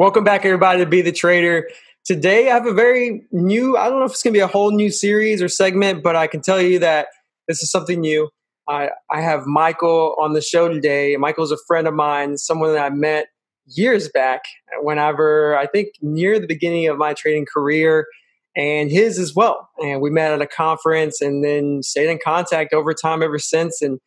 Welcome back, everybody, to Be the Trader. Today, I have a very new, I don't know if it's going to be a whole new series or segment, but I can tell you that this is something new. I have Michael on the show today. Michael's a friend of mine, someone that I met years back, whenever I think near the beginning of my trading career, and his as well. And we met at a conference and then stayed in contact over time ever since. And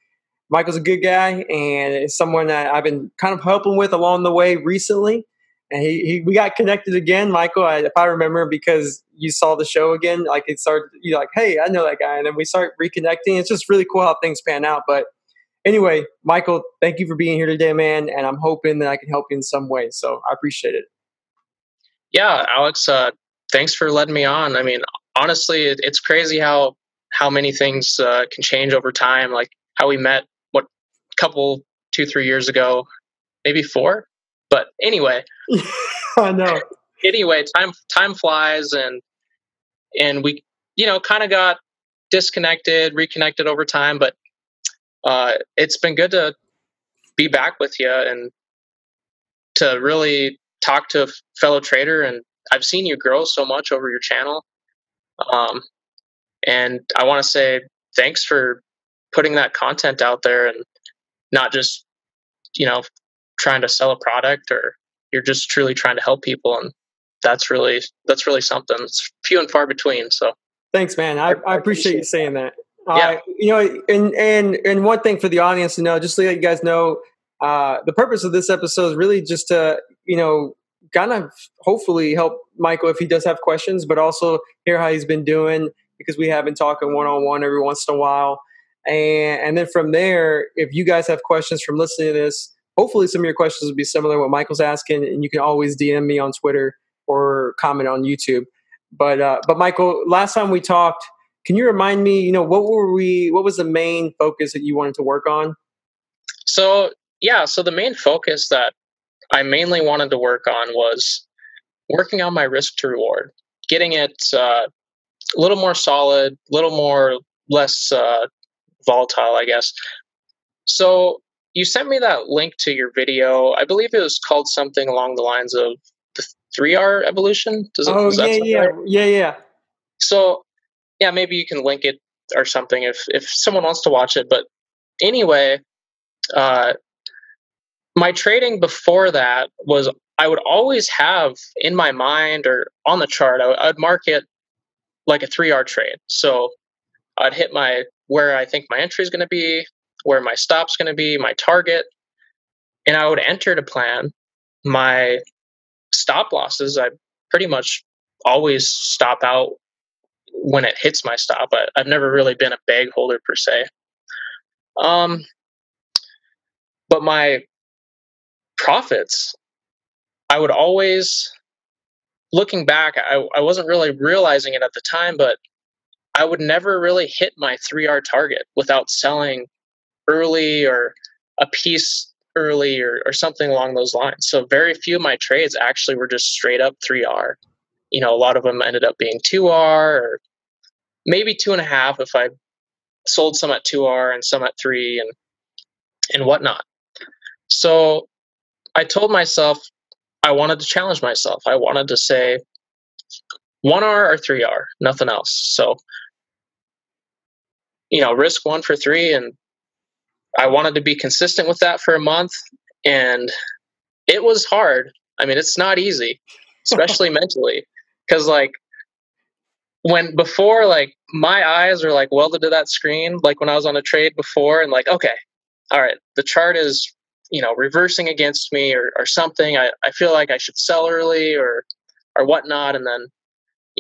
Michael's a good guy, and it's someone that I've been kind of helping with along the way recently. And we got connected again, Michael, if I remember, because you saw the show again. Like it started, you're like, hey, I know that guy. And then we start reconnecting. It's just really cool how things pan out. But anyway, Michael, thank you for being here today, man. And I'm hoping that I can help you in some way. So I appreciate it. Yeah, Alex, thanks for letting me on. I mean, honestly, it's crazy how many things can change over time. Like how we met, couple 2-3 years ago, maybe 4. But anyway, I know. Anyway, time flies, and we kind of got disconnected, reconnected over time. But it's been good to be back with you and to really talk to a fellow trader. And I've seen you grow so much over your channel. And I want to say thanks for putting that content out there and not just, trying to sell a product, or you're just truly trying to help people. And that's really something. It's few and far between. So thanks, man. I appreciate you saying that. Yeah. And one thing for the audience to know, just to let you guys know, the purpose of this episode is really just to, kind of hopefully help Michael if he does have questions, but also hear how he's been doing, because we have been talking one-on-one every once in a while. And then from there, if you guys have questions from listening to this, hopefully some of your questions will be similar to what Michael's asking, and you can always DM me on Twitter or comment on YouTube. But Michael, last time we talked, can you remind me, what was the main focus that you wanted to work on? So the main focus that I mainly wanted to work on was working on my risk to reward, getting it a little more solid, a little less volatile, I guess. So you sent me that link to your video. I believe it was called something along the lines of the 3R evolution. Does yeah. So yeah, maybe you can link it or something if someone wants to watch it. But anyway, my trading before that was, I would always have in my mind or on the chart, I'd mark it like a 3R trade. So I'd hit where I think my entry is going to be, where my stop's going to be, my target, and I would enter to plan. My stop losses, I pretty much always stop out when it hits my stop. I've never really been a bag holder per se. But my profits, I would always, looking back, I wasn't really realizing it at the time, but I would never really hit my 3R target without selling early or a piece early or something along those lines. So very few of my trades actually were just straight up 3R. A lot of them ended up being 2R or maybe 2.5 if I sold some at 2R and some at 3 and whatnot. So I told myself I wanted to challenge myself. I wanted to say 1R or 3R, nothing else. So, risk 1 for 3, and I wanted to be consistent with that for a month, and it was hard. I mean, it's not easy, especially mentally, because before my eyes are welded to that screen, like when I was on a trade before, and okay, all right, the chart is, reversing against me or something. I feel like I should sell early or whatnot. And then,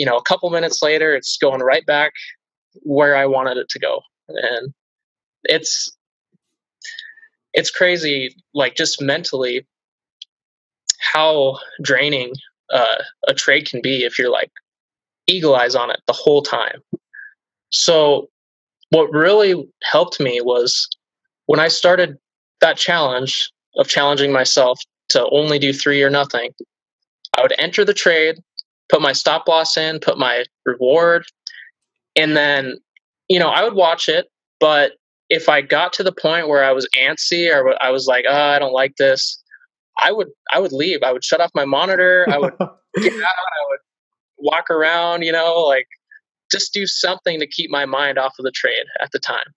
a couple minutes later, it's going right back where I wanted it to go. And it's crazy, just mentally, how draining a trade can be if you're eagle eyes on it the whole time. So what really helped me was when I started that challenge of challenging myself to only do 3 or nothing, I would enter the trade, put my stop loss in, put my reward, and then, I would watch it. But if I got to the point where I was antsy or I was I don't like this, I would leave. I would shut off my monitor. I would get out. I would walk around, like just do something to keep my mind off of the trade at the time.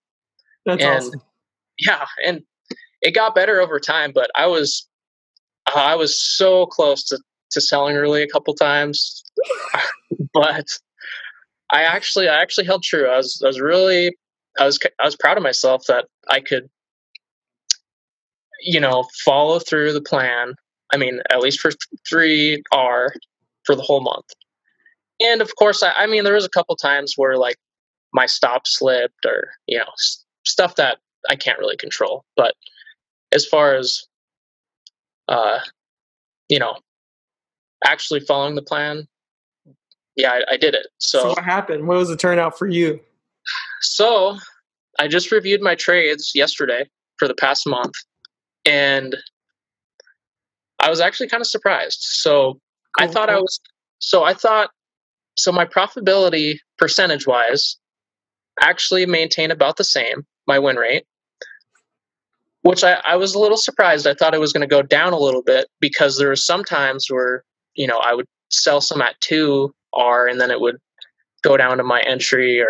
That's And awesome. yeah, and it got better over time, but I was so close to selling early a couple times, but I actually held true. I was proud of myself that I could, follow through the plan. I mean, at least for 3R for the whole month. And of course, I mean, there was a couple times where like my stop slipped or, stuff that I can't really control. But as far as, uh, actually following the plan, yeah, I did it. So what happened? What was the turnout for you? So I just reviewed my trades yesterday for the past month, and I was actually kind of surprised. So I thought my profitability percentage wise actually maintained about the same, my win rate, which I was a little surprised. I thought it was going to go down a little bit because there were some times where, I would sell some at 2R and then it would go down to my entry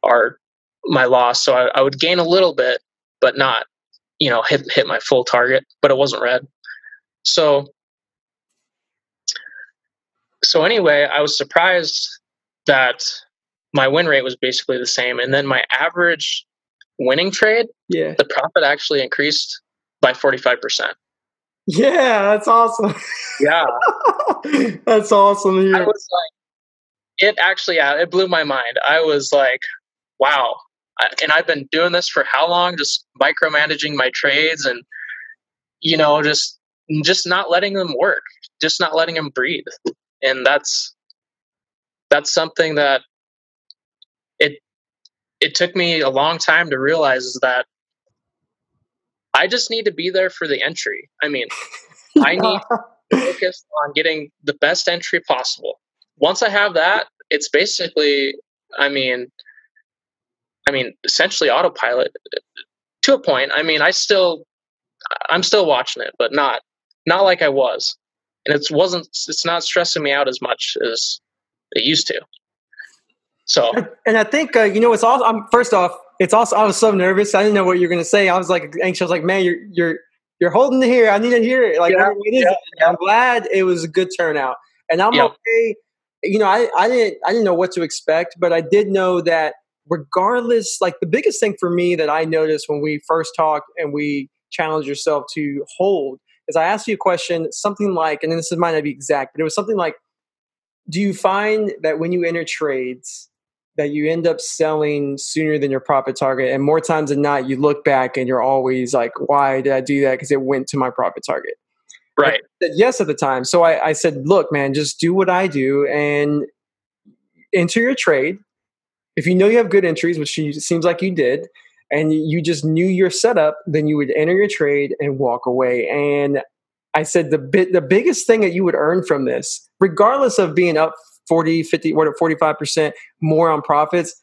or my loss. So I would gain a little bit, but not, hit my full target, but it wasn't red. So anyway, I was surprised that my win rate was basically the same. And then my average winning trade, the profit actually increased by 45%. Yeah, that's awesome. Yeah. That's awesome to hear. I was like, it blew my mind. I was like, wow. And I've been doing this for how long? Just micromanaging my trades and, just not letting them work, just not letting them breathe. And that's something that it took me a long time to realize is that I just need to be there for the entry. I mean, I need to focus on getting the best entry possible. Once I have that, it's basically, I mean, essentially autopilot to a point. I mean, I'm still watching it, but not like I was. And it's not stressing me out as much as it used to. So, and I think it's also. First off, it's also. I was so nervous. I didn't know what you were going to say. I was like anxious. I was like, man, you're holding it here. I need to hear it. Like, what is it? I'm glad it was a good turnout, and I'm okay. I didn't know what to expect, but I did know that regardless, like the biggest thing for me that I noticed when we first talked and we challenged yourself to hold is I asked you a question, something like, and this might not be exact, but it was something like, do you find that when you enter trades that you end up selling sooner than your profit target? And more times than not, you look back and you're always like, why did I do that? Because it went to my profit target. Right. I said yes at the time. So I said, look, man, just do what I do and enter your trade. If you know you have good entries, which seems like you did, and you just knew your setup, then you would enter your trade and walk away. And I said the biggest thing that you would earn from this, regardless of being up 40, 50, 45% more on profits,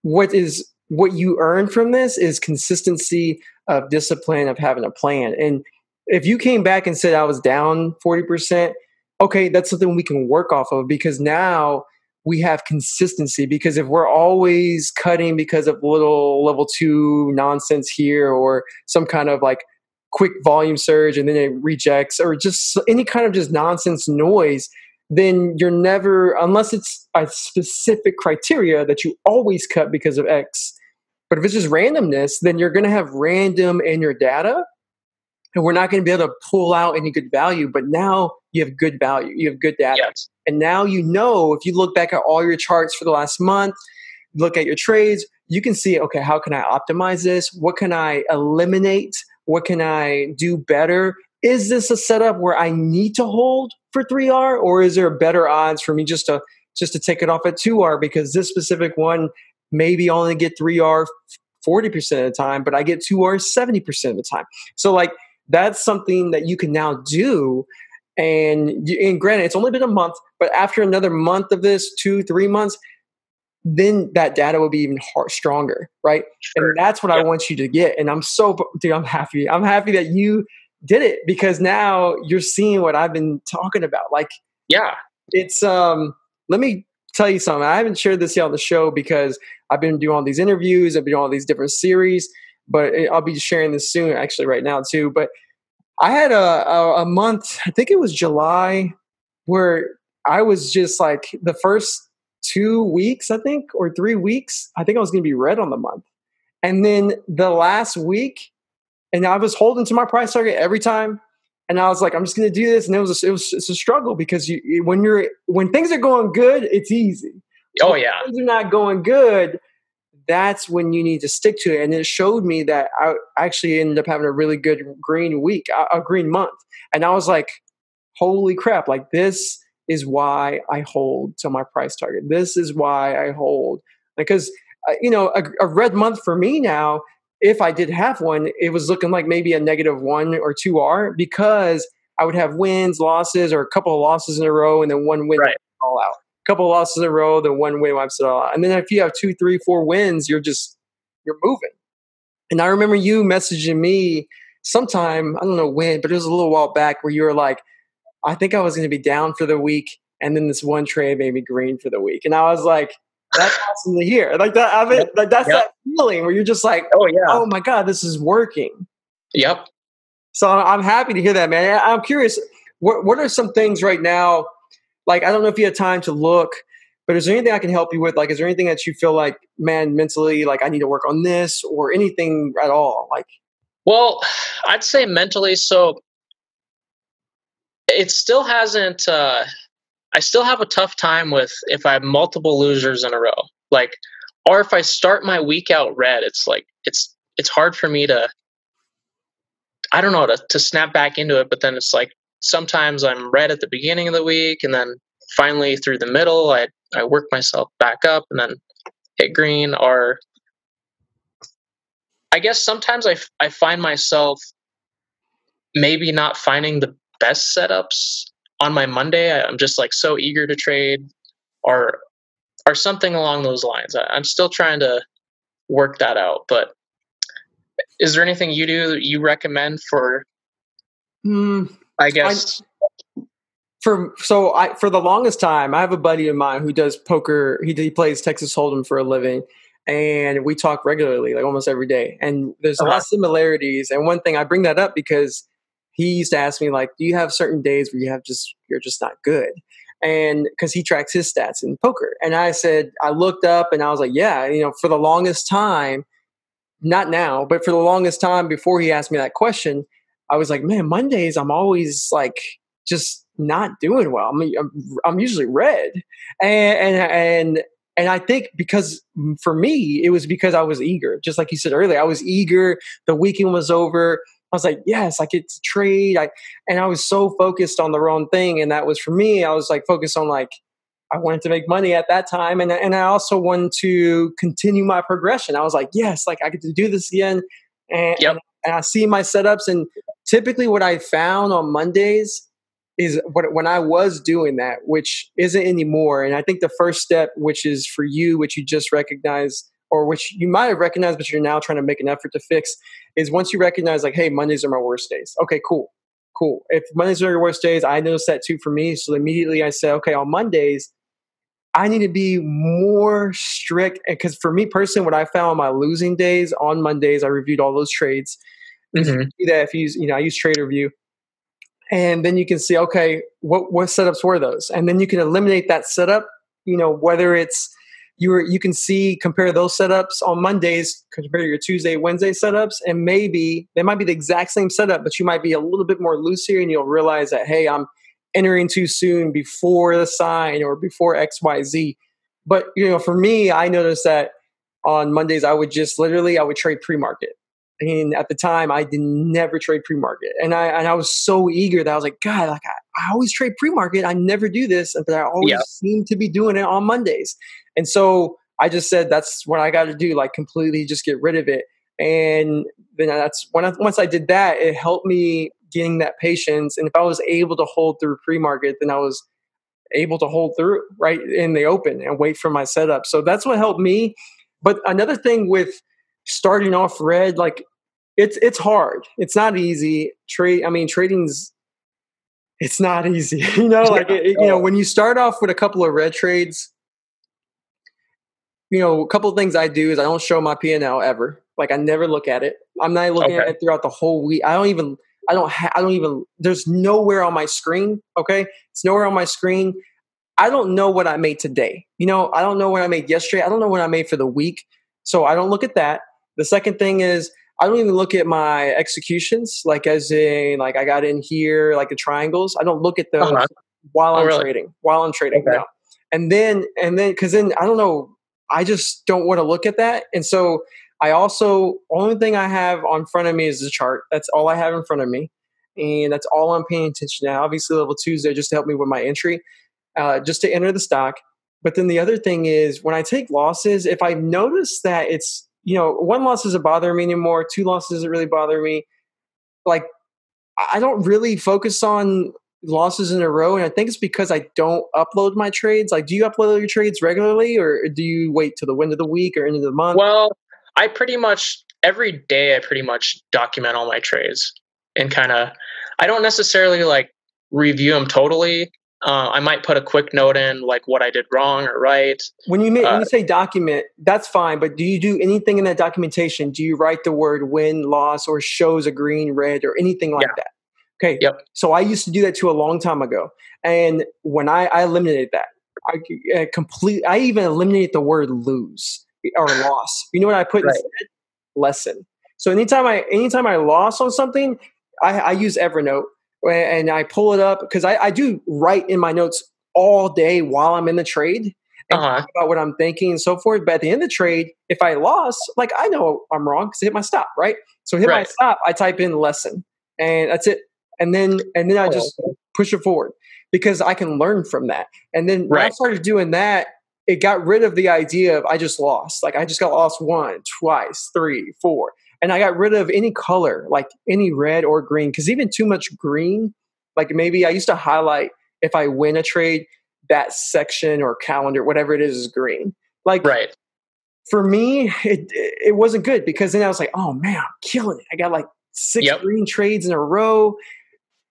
what you earn from this is consistency of discipline, of having a plan. And if you came back and said I was down 40%, okay, that's something we can work off of because now we have consistency. Because if we're always cutting because of little level 2 nonsense here or some kind of like quick volume surge and then it rejects or just any kind of just nonsense noise, then you're never, unless it's a specific criteria that you always cut because of X. But if it's just randomness, then you're going to have random in your data and we're not going to be able to pull out any good value. But now you have good value, you have good data. Yes. And now if you look back at all your charts for the last month, look at your trades, you can see, okay, how can I optimize this? What can I eliminate? What can I do better? Is this a setup where I need to hold for 3R, or is there better odds for me just to take it off at 2R because this specific one maybe only get 3R 40% of the time, but I get 2R 70% of the time. So like that's something that you can now do. And granted, it's only been a month, but after another month of this, 2-3 months, then that data will be even stronger, right? Sure. And that's what I want you to get. And I'm happy. I'm happy that you did it, because now you're seeing what I've been talking about. Like, Yeah. it's let me tell you something. I haven't shared this yet on the show because I've been doing all these interviews, I've been doing all these different series, but I'll be sharing this soon, actually, right now too. But I had a month, I think it was July, where I was just like, the first 2 weeks, I think, or 3 weeks, I think I was going to be red on the month. And then the last week, and I was holding to my price target every time. And I was like, I'm just going to do this. And it's a struggle, because when things are going good, it's easy. Oh When yeah. things are not going good, that's when you need to stick to it. And it showed me that I actually ended up having a really good green week, a green month. And I was like, holy crap, like, this is why I hold to my price target. This is why I hold, because, a red month for me now, if I did have one, it was looking like maybe a -1 or 2R, because I would have wins, losses, or a couple of losses in a row, and then one win Right. all out. A couple of losses in a row, then one win wipes it all out. And then if you have 2, 3, 4 wins, you're moving. And I remember you messaging me sometime, I don't know when, but it was a little while back, where you were like, I think I was going to be down for the week, and then this one trade made me green for the week. And I was like, that's awesome to hear. Like that, I mean, Yep. like, that's Yep. that feeling where you're just like, Oh yeah. oh my God, this is working. Yep. So I'm happy to hear that, man. I'm curious, what are some things right now? Like, I don't know if you had time to look, but is there anything I can help you with? Like, is there anything that you feel like, man, mentally, like, I need to work on this, or anything at all? Like, Well, I'd say mentally, so it still hasn't. I still have a tough time with if I have multiple losers in a row, like, or if I start my week out red. It's like it's hard for me to, I don't know, to snap back into it. But then it's like sometimes I'm red at the beginning of the week, and then finally through the middle, I work myself back up, and then hit green. Or I guess sometimes I find myself maybe not finding the best setups on my Monday. I'm just like so eager to trade, or something along those lines. I'm still trying to work that out. But is there anything you do that you recommend for? hmm, I I guess. for the longest time, I have a buddy of mine who does poker. He plays Texas Hold'em for a living, and we talk regularly, like almost every day. And there's a lot Uh-huh. of similarities. And one thing, I bring that up because he used to ask me, like, do you have certain days where you're just not good? And because he tracks his stats in poker, and I said, I looked up and I was like, yeah, for the longest time, not now, but for the longest time before he asked me that question, I was like, man, Mondays I'm always like just not doing well. I'm usually red, and I think because for me it was because I was eager, just like you said earlier. I was eager. The weekend was over. I was like, yes, I get to trade. And I was so focused on the wrong thing, and that was for me. I was like focused on, like, I wanted to make money at that time, and I also wanted to continue my progression. I was like, yes, like, I get to do this again, and, Yep. and I see my setups. And typically, what I found on Mondays is when I was doing that, which isn't anymore. And I think the first step, which is for you, which you just recognize, or which you might have recognized, but you're now trying to make an effort to fix, is once you recognize, like, hey, Mondays are my worst days. Okay, cool. Cool. If Mondays are your worst days, I noticed that too for me. So immediately I said, okay, on Mondays, I need to be more strict. Because for me personally, what I found on my losing days on Mondays, I reviewed all those trades. Because you Hmm. can do that if you use, I use TraderView, and then you can see, okay, what setups were those, and then you can eliminate that setup. Whether it's you can compare those setups on Mondays compared to your Tuesday, Wednesday setups, and maybe they might be the exact same setup, but you might be a little bit more loose here, and you'll realize that, hey, I'm entering too soon before the sign or before XYZ. But for me, I noticed that on Mondays I would just literally I would trade pre-market. And at the time, I did never trade pre-market, and I was so eager that I was like, God, like, I always trade pre-market. I never do this, but I Yeah. always seem to be doing it on Mondays. And so I just said, that's what I got to do, like, completely just get rid of it. And then once I did that, it helped me getting that patience. And if I was able to hold through pre-market, then I was able to hold through right in the open and wait for my setup. So that's what helped me. But another thing with starting off red, like, it's hard. It's not easy. Trading's it's not easy. When you start off with a couple of red trades, a couple of things I do is I don't show my P&L ever. Like, I never look at it. I'm not looking at it throughout the whole week. There's nowhere on my screen. Okay. It's nowhere on my screen. I don't know what I made today. I don't know what I made yesterday. I don't know what I made for the week. So I don't look at that. The second thing is I don't even look at my executions, like as in, like I got in here, like the triangles. I don't look at those while I'm trading. Okay. No. And then, because then I don't know, I just don't want to look at that. And so only thing I have on front of me is the chart. That's all I have in front of me. And that's all I'm paying attention to. Obviously, level 2 is there just to help me with my entry, just to enter the stock. But then the other thing is when I take losses, if I notice that it's, 1 loss doesn't bother me anymore, 2 losses doesn't really bother me. Like, I don't really focus on losses in a row. And I think it's because I don't upload my trades. Like, do you upload your trades regularly, or do you wait till the end of the week or end of the month? Well, every day I pretty much document all my trades, and I don't necessarily like review them totally. I might put a quick note in, like what I did wrong or right. When you say document, that's fine. But do you do anything in that documentation? Do you write the word win, loss, or shows a green, red, or anything like that? Okay. Yep. So I used to do that too a long time ago. And when I eliminated that, I even eliminated the word lose or loss. You know what I put instead? Lesson. So anytime I lost on something, I use Evernote and I pull it up, because I do write in my notes all day while I'm in the trade and talk about what I'm thinking and so forth. But at the end of the trade, if I lost, like, I know I'm wrong because I hit my stop, right? So my stop, I type in lesson, and that's it. And then I just push it forward because I can learn from that. And then when I started doing that, it got rid of the idea of I just lost. Like, I just got lost 1, twice, 3, 4. And I got rid of any color, like any red or green, because even too much green, like maybe I used to highlight, if I win a trade, that section or calendar, whatever it is green. Like, for me, it wasn't good, because then I was like, oh man, I'm killing it. I got like 6 green trades in a row.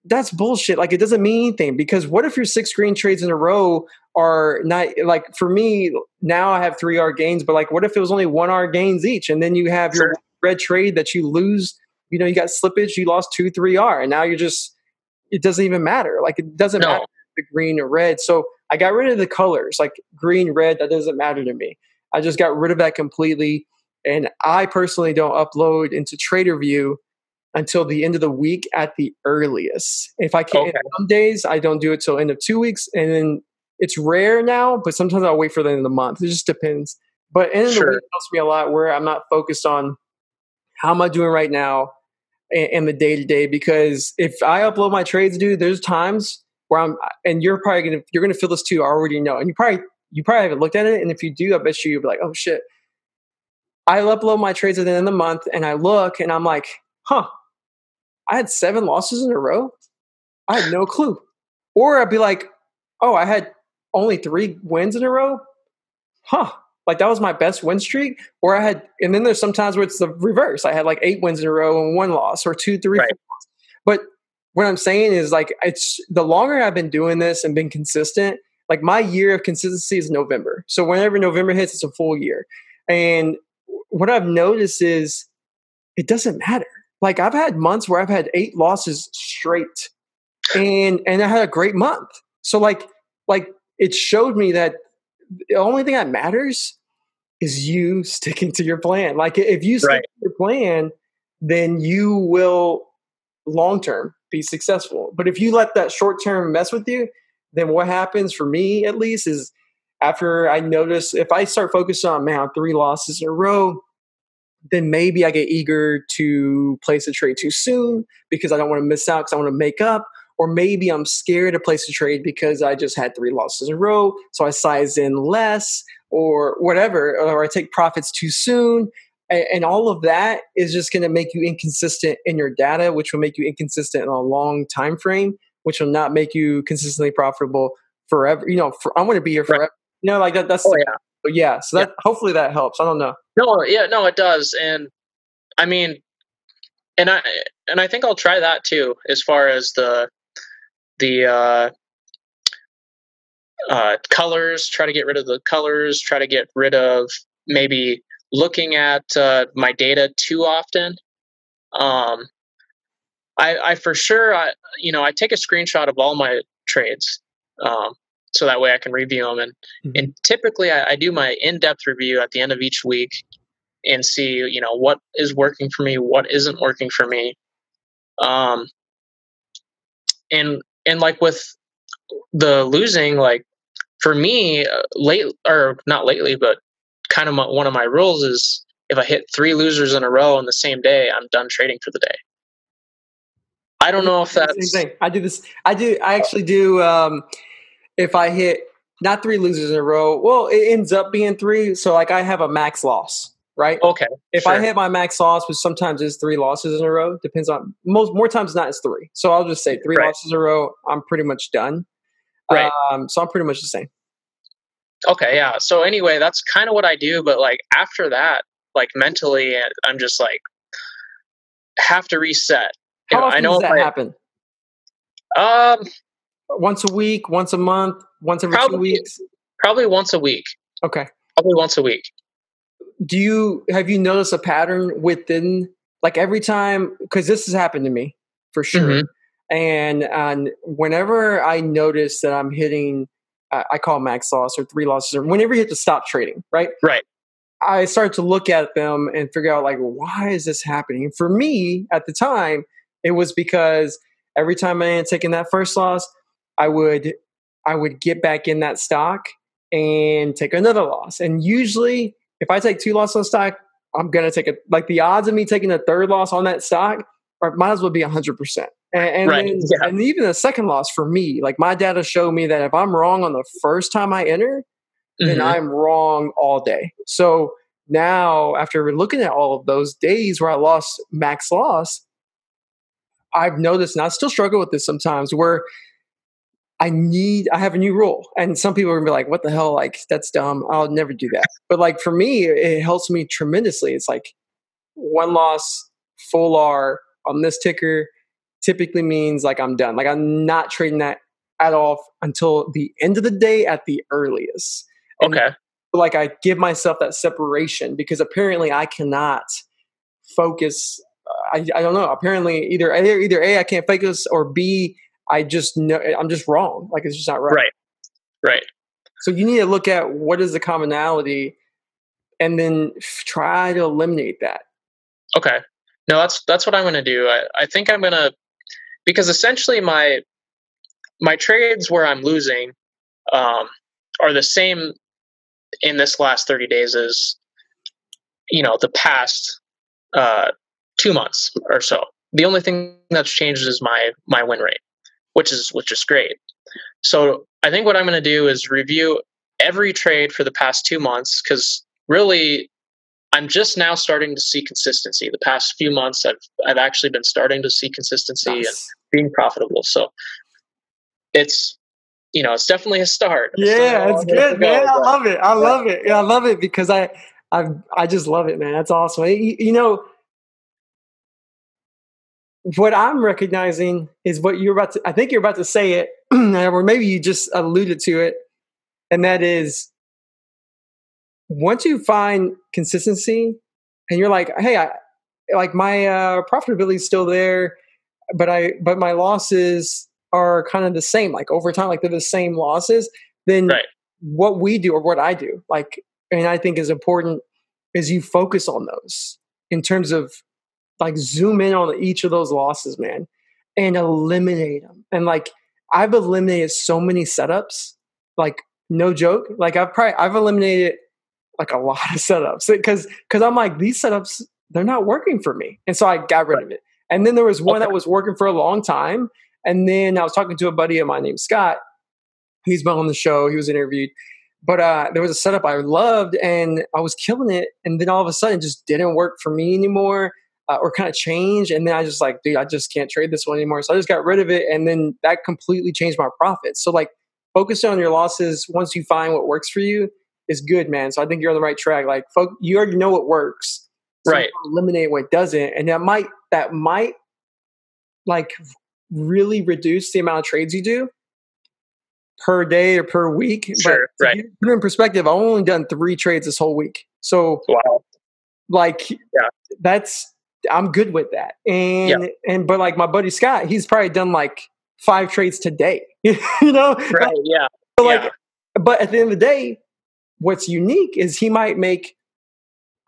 That's bullshit. Like, it doesn't mean anything, because what if your 6 green trades in a row are not, like, for me now I have 3 R gains, but like, what if it was only 1 R gains each, and then you have your red trade that you lose, you got slippage, you lost 2, 3 R, and now it doesn't even matter. Like, it doesn't matter the green or red. So I got rid of the colors, like green, red, that doesn't matter to me. I just got rid of that completely. And I personally don't upload into TraderView until the end of the week at the earliest. If I can, some days I don't do it till end of 2 weeks, and then it's rare now, but sometimes I'll wait for the end of the month. It just depends. But end of the week helps me a lot, where I'm not focused on how am I doing right now and the day to day. Because if I upload my trades, dude, there's times where and you're gonna feel this too. I already know, and you probably haven't looked at it. And if you do, I bet you'll be like, oh shit. I upload my trades at the end of the month, and I look, and I'm like, I had 7 losses in a row. I had no clue. Or I'd be like, oh, I had only 3 wins in a row. Like, that was my best win streak. Or and then there's sometimes where it's the reverse. I had like 8 wins in a row and 1 loss, or 2, 3. Right. But what I'm saying is, like, it's the longer I've been doing this and been consistent, like, my year of consistency is November. So whenever November hits, it's a full year. And what I've noticed is it doesn't matter. Like, I've had months where I've had 8 losses straight, and I had a great month. So like it showed me that the only thing that matters is you sticking to your plan. Like, if you stick to your plan, then you will long term be successful. But if you let that short term mess with you, then what happens, for me at least, is after I notice, if I start focusing on, man, 3 losses in a row, then maybe I get eager to place a trade too soon because I don't want to miss out, because I want to make up. Or maybe I'm scared to place a trade because I just had 3 losses in a row, so I size in less, or whatever, or I take profits too soon. And all of that is just going to make you inconsistent in your data, which will make you inconsistent in a long time frame, which will not make you consistently profitable forever. I want to be here forever. Like that. That's so that hopefully that helps. I don't know. No, it does. And I mean, and I think I'll try that too, as far as the colors. Try to get rid of the colors. Try to get rid of maybe looking at my data too often. I for sure, I take a screenshot of all my trades, so that way I can review them. And typically, I do my in-depth review at the end of each week and see, what is working for me, what isn't working for me. And like with the losing, like for me, late or not lately, but kind of one of my rules is if I hit 3 losers in a row in the same day, I'm done trading for the day. I don't know if that's the same thing. I do this. I actually do. If I hit not 3 losers in a row, well, it ends up being 3. So like I have a max loss, right? Okay. If sure. I hit my max loss, which sometimes is 3 losses in a row, depends on more times than not it's 3. So I'll just say 3 Right. losses in a row. I'm pretty much done. Right. So I'm pretty much the same. Okay. Yeah. So anyway, that's kind of what I do. But like after that, like mentally, I'm just like have to reset. How often does that happen? Once a week, once a month, once every 2 weeks? Probably once a week. Okay. Probably once a week. Have you noticed a pattern within, like every time, because this has happened to me for sure. And whenever I notice that I'm hitting, I call max loss or 3 losses, or whenever you hit to stop trading, right? Right. I start to look at them and figure out like, why is this happening? For me at the time, it was because every time I had taken that first loss, I would get back in that stock and take another loss. And usually if I take 2 losses on stock, I'm going to take like the odds of me taking a third loss on that stock might as well be 100%. And even a second loss for me, like my data showed me that if I'm wrong on the first time I enter, then I'm wrong all day. So now after looking at all of those days where I lost max loss, I've noticed, and I still struggle with this sometimes, where I have a new rule. And some people are gonna be like, what the hell? Like, that's dumb. I'll never do that. But like for me, it helps me tremendously. It's like 1 loss, full R on this ticker typically means like I'm done. Like I'm not trading that at all until the end of the day at the earliest. And okay. Like I give myself that separation because apparently I cannot focus. I don't know. Apparently either A, I can't focus, or B, I just know I'm just wrong. Like it's just not right. Right. So you need to look at what is the commonality and then try to eliminate that. Okay. No, that's what I'm going to do. I think I'm going to, because essentially my trades where I'm losing are the same in this last 30 days as the past 2 months or so. The only thing that's changed is my win rate, which is great. So I think what I'm going to do is review every trade for the past 2 months, because really I'm just now starting to see consistency. The past few months I've actually been starting to see consistency and being profitable. So it's it's definitely a start. Yeah, it's good, man. I love it. I love it. Yeah, I love it because I just love it, man. That's awesome. What I'm recognizing is what I think you're about to say it, or maybe you just alluded to it, and that is once you find consistency and you're like, hey, my profitability is still there, but my losses are kind of the same, like over time, like they're the same losses, then what we do or what I do, like, and I think is important, is you focus on those in terms of like zoom in on each of those losses, man, and eliminate them. And like I've eliminated so many setups, like no joke, like I've eliminated like a lot of setups because I'm like, these setups, they're not working for me. And so I got rid of it. And then there was one that was working for a long time. And then I was talking to a buddy of mine named Scott. He's been on the show. He was interviewed. But there was a setup I loved and I was killing it. And then all of a sudden it just didn't work for me anymore, or kind of changed. And then I just like, dude, I just can't trade this one anymore. So I just got rid of it. And then that completely changed my profits. So like focus on your losses once you find what works for you is good, man. So I think you're on the right track. Like you already know what works. So Right. eliminate what doesn't, and that might like really reduce the amount of trades you do per day or per week. But Sure. to Right. put it in perspective, I've only done 3 trades this whole week. So Wow. like Yeah. that's I'm good with that. Yeah. And but like my buddy Scott, he's probably done like 5 trades today. you know? Right. Yeah. But Yeah. like but at the end of the day, what's unique is he might make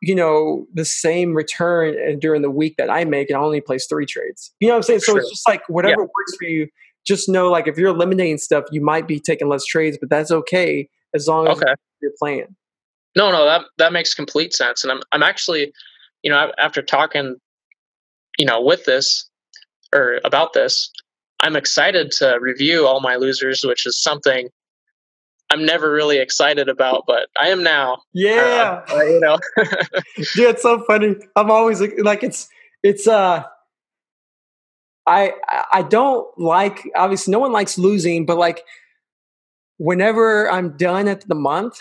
the same return during the week that I make, and I only place 3 trades. You know what I'm saying? So Sure. it's just like Yeah. whatever works for you. Just know, like, if you're eliminating stuff, you might be taking less trades, but that's okay as long as Okay. you're playing. No, that makes complete sense. And I'm actually, after talking, with this or about this, I'm excited to review all my losers, which is something I'm never really excited about, but I am now. Yeah, You know, dude, it's so funny. I'm always like, it's I don't like, obviously no one likes losing, but like whenever I'm done at the month,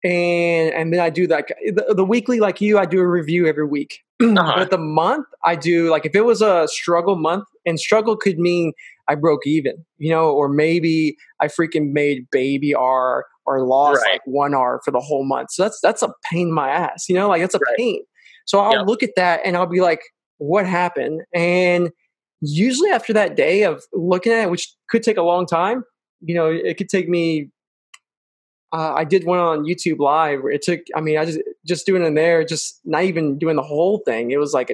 and then I do like the weekly, like you, I do a review every week. uh-huh. But the month I do, like, if it was a struggle month, and struggle could mean I broke even, or maybe I freaking made baby R or lost Right, like 1 R for the whole month. So that's a pain in my ass, like that's a right, pain. So I'll yep, look at that and I'll be like, what happened? And usually after that day of looking at it, which could take a long time, it could take me I did one on YouTube Live where it took. I mean, I just doing it there, just not even doing the whole thing. It was like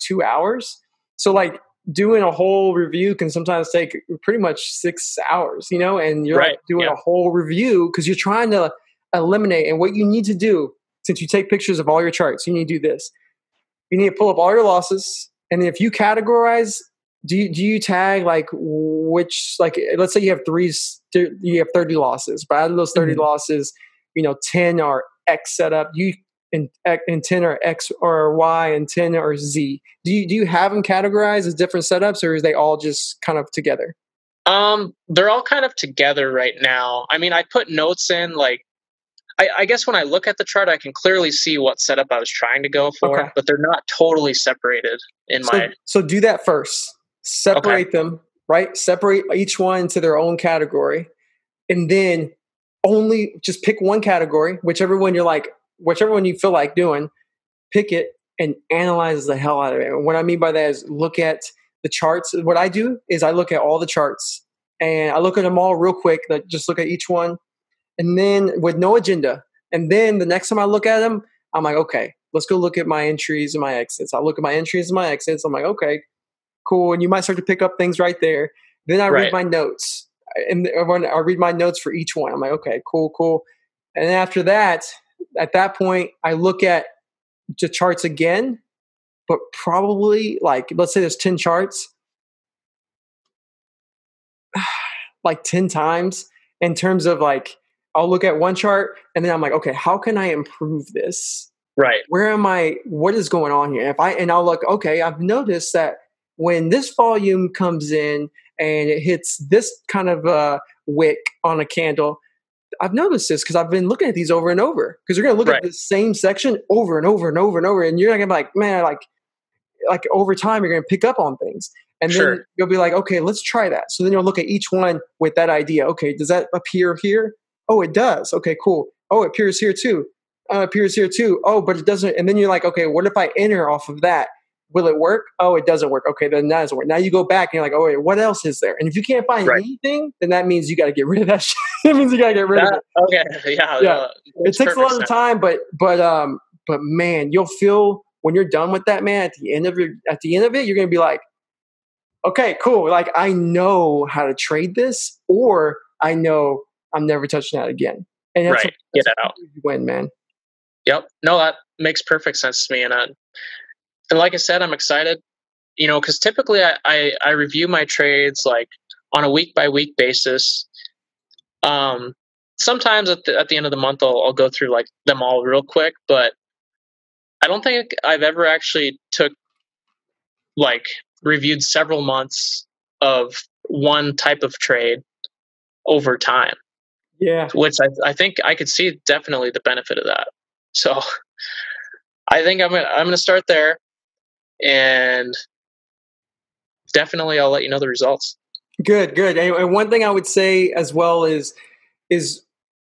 2 hours. So like doing a whole review can sometimes take pretty much 6 hours. And you're like right, doing yeah, a whole review because you're trying to eliminate. And what you need to do, since you take pictures of all your charts, you need to do this. You need to pull up all your losses, and if you categorize, do you tag like which, like, let's say you have 30 losses, but out of those 30 hmm losses, 10 are X setup, and 10 are X or Y, and 10 are Z. Do you have them categorized as different setups, or is they all just kind of together? They're all kind of together right now. I mean, I put notes in, like, I guess when I look at the chart, I can clearly see what setup I was trying to go Okay. for, but they're not totally separated in So my. so do that first. Okay. Separate them, right? Separate each one into their own category, and then only just pick one category, whichever one you feel like doing, pick it and analyze the hell out of it. And what I mean by that is look at the charts. What I do is I look at all the charts and I look at them all real quick, like just look at each one, and then with no agenda. And then the next time I look at them, I'm like, okay, let's go look at my entries and my exits. I look at my entries and my exits. I'm like, okay, cool. And you might start to pick up things right there. Then I read Right. my notes, and when I read my notes for each one, I'm like, okay, cool, cool. And then after that, at that point, I look at the charts again, but probably, like, let's say there's 10 charts, like 10 times, in terms of like, I'll look at one chart and then I'm like, okay, how can I improve this? Right. Where am I? What is going on here? And I'll look, okay, I've noticed that when this volume comes in and it hits this kind of wick on a candle, I've noticed this because I've been looking at these over and over. Because you're going to look at Right. the same section over and over and over and over, and you're not going to be like, man, like over time you're going to pick up on things, and then Sure. you'll be like, okay, let's try that. So then you'll look at each one with that idea. Okay, does that appear here? Oh, it does. Okay, cool. Oh, it appears here too. Appears here too. Oh, but it doesn't. And then you're like, okay, what if I enter off of that? Will it work? Oh, it doesn't work. Okay, then that doesn't work. Now you go back and you're like, oh wait, what else is there? And if you can't find Right. anything, then that means you got to get rid of that shit. That means you got to get rid of it. Okay. Yeah. Yeah. It Makes takes a perfect lot of sense. time, but man, you'll feel when you're done with that, man, at the end of it, you're gonna be like, okay, cool. Like, I know how to trade this, or I know I'm never touching that again. And Right. Get it out. huge win, man. Yep. No, that makes perfect sense to me. And like I said, I'm excited, because typically I review my trades like on a week by week basis. Sometimes at the end of the month, I'll go through like them all real quick, but I don't think I've ever actually like reviewed several months of one type of trade over time, Yeah. which I think I could see definitely the benefit of that. So I think I'm gonna start there, and definitely I'll let you know the results. Good, good. And one thing I would say as well is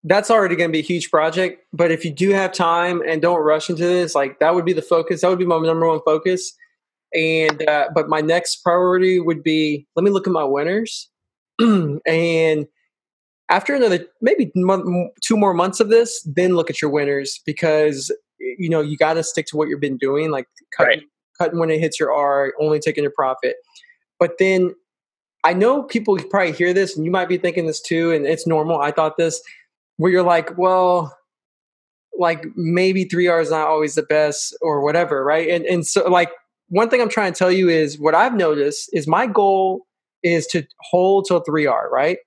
that's already going to be a huge project. But if you do have time and don't rush into this, like that would be the focus. That would be my number one focus. And but my next priority would be let me look at my winners, and after another maybe month, 2 more months of this, then look at your winners because you got to stick to what you've been doing, like cutting when it hits your R, only taking your profit. But then I know people probably hear this, and you might be thinking this too, and it's normal. I thought this, where you're like, well, like maybe 3R is not always the best or whatever, right? And so like one thing I'm trying to tell you is what I've noticed is my goal is to hold till 3R, right?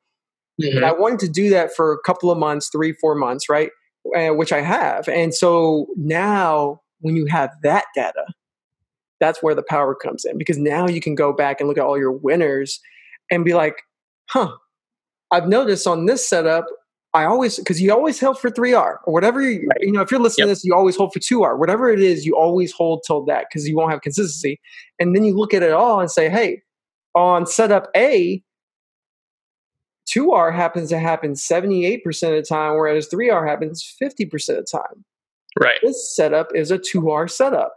And I wanted to do that for a couple of months, 3-4 months, right? Which I have. And so now when you have that data, that's where the power comes in because now you can go back and look at all your winners and be like, huh, I've noticed on this setup, because you always held for 3R or whatever, if you're listening to this, you always hold for 2R, whatever it is, you always hold till that because you won't have consistency. And then you look at it all and say, hey, on setup A, 2R happens to happen 78% of the time, whereas 3R happens 50% of the time. Right. This setup is a 2R setup.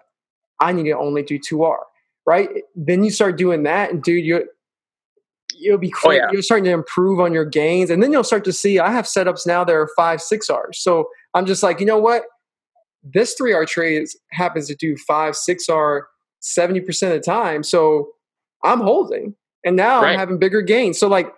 I need to only do 2R, right? Then you start doing that, and dude, you'll be crazy. You're starting to improve on your gains, and then you'll start to see I have setups now that are 5-6Rs. So I'm just like, you know what? This 3R trade happens to do 5-6R 70% of the time, so I'm holding, and now I'm having bigger gains. So like,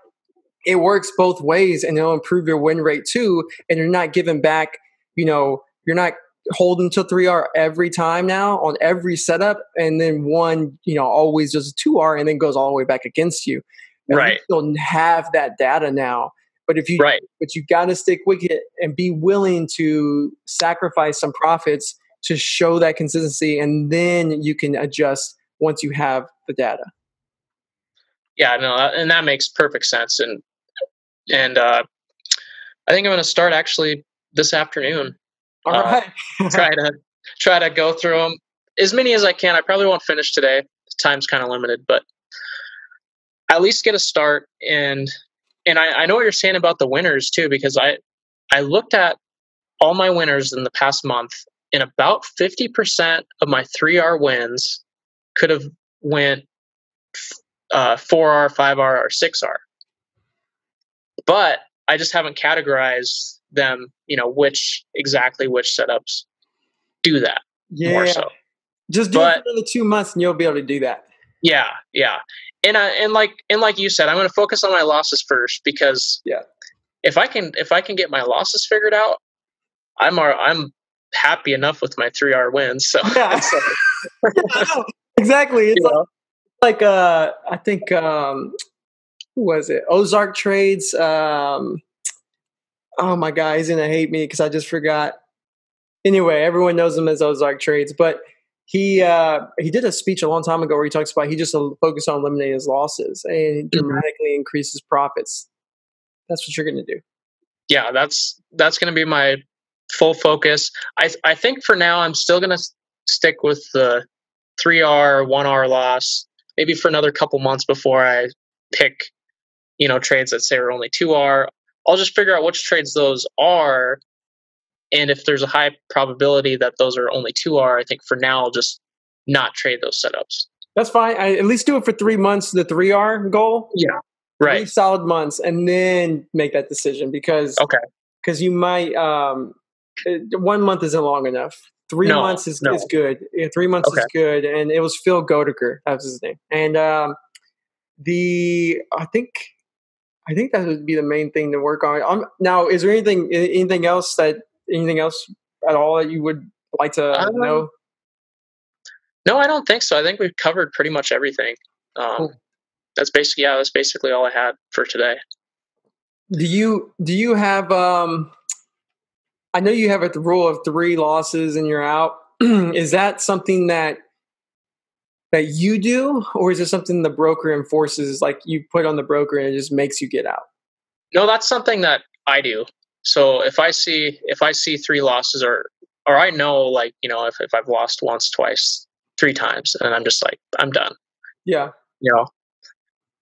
it works both ways, and it'll improve your win rate too. And you're not giving back. You're not holding to 3R every time now on every setup, and then one, always does a 2R and then goes all the way back against you. And you don't have that data now. But but you got to stick with it and be willing to sacrifice some profits to show that consistency, and then you can adjust once you have the data. Yeah, no, and that makes perfect sense. And I think I'm going to start actually this afternoon. All right. try to go through them as many as I can. I probably won't finish today. Time's kind of limited, but at least get a start. And I know what you're saying about the winners too, because I looked at all my winners in the past month, and about 50% of my 3R wins could have went 4R, 5R, or 6R. But I just haven't categorized them, which setups do that more so. Just do it for another 2 months and you'll be able to do that. Yeah. And like you said, I'm going to focus on my losses first because if I can get my losses figured out, I'm happy enough with my 3R wins. So yeah, exactly. It's like I think who was it? Ozark Trades. Oh my God, he's gonna hate me because I just forgot. Anyway, everyone knows him as Ozark Trades, but he did a speech a long time ago where he talks about he just focused on eliminating his losses and dramatically increases profits. That's what you're gonna do. Yeah, that's gonna be my full focus. I think for now I'm still gonna stick with the 3R, 1R loss, maybe for another couple months before I pick trades that say are only 2R. I'll just figure out which trades those are, and if there's a high probability that those are only 2R, I think for now I'll just not trade those setups. That's fine. At least do it for 3 months, the 3R goal. Yeah, right. 3 solid months, and then make that decision because you might 1 month isn't long enough. 3 months is good. 3 months is good, and it was Phil Goediger. That was his name, and I think that would be the main thing to work on. Now, is there anything else at all that you would like to know? No, I don't think so. I think we've covered pretty much everything. Cool. That's basically all I had for today. Do you have? I know you have a rule of 3 losses and you're out. Is that something that you do, or is it something the broker enforces, like you put on the broker and it just makes you get out? No, that's something that I do. So if I see 3 losses, or or I know, like, if I've lost once, twice, three times, and I'm just like, I'm done. Yeah. You know,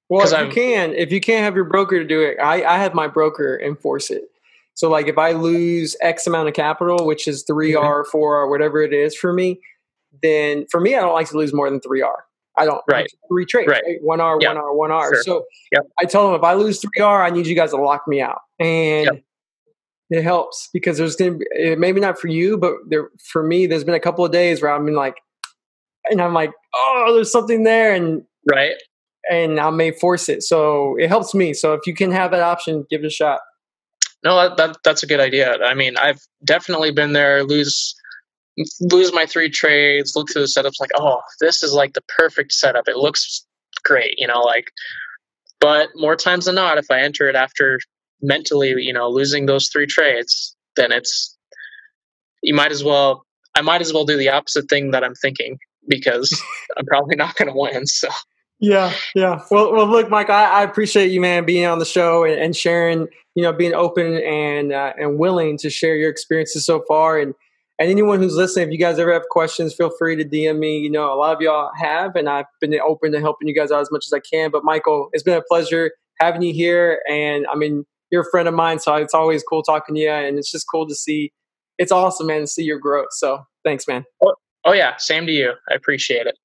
Well, because if you can't have your broker to do it, I have my broker enforce it. So like if I lose X amount of capital, which is 3R, 4R, whatever it is for me, then for me, I don't like to lose more than 3R. I don't. right, 3 trades, right, right? 1R, yeah, 1R, 1R. sure, So yep, I tell them if I lose 3R, I need you guys to lock me out. yep, And it helps because there's going to be, maybe not for you, but for me, there's been a couple of days where I'm like, oh, there's something there. right. And I may force it. So it helps me. So if you can have that option, give it a shot. No, that's a good idea. I mean, I've definitely been there. Lose my 3 trades. Look through the setups, like, oh, this is like the perfect setup. It looks great, like. But more times than not, if I enter it after mentally, losing those 3 trades, then you might as well. I might as well do the opposite thing that I'm thinking because I'm probably not going to win. So Yeah, yeah. Well, look, Mike, I appreciate you, man, being on the show and sharing, being open and willing to share your experiences so far. And anyone who's listening, if you guys ever have questions, feel free to DM me. A lot of y'all have, and I've been open to helping you guys out as much as I can. But Michael, it's been a pleasure having you here. And I mean, you're a friend of mine, so it's always cool talking to you. And it's just cool to see. It's awesome, man, to see your growth. So thanks, man. oh yeah, same to you. I appreciate it.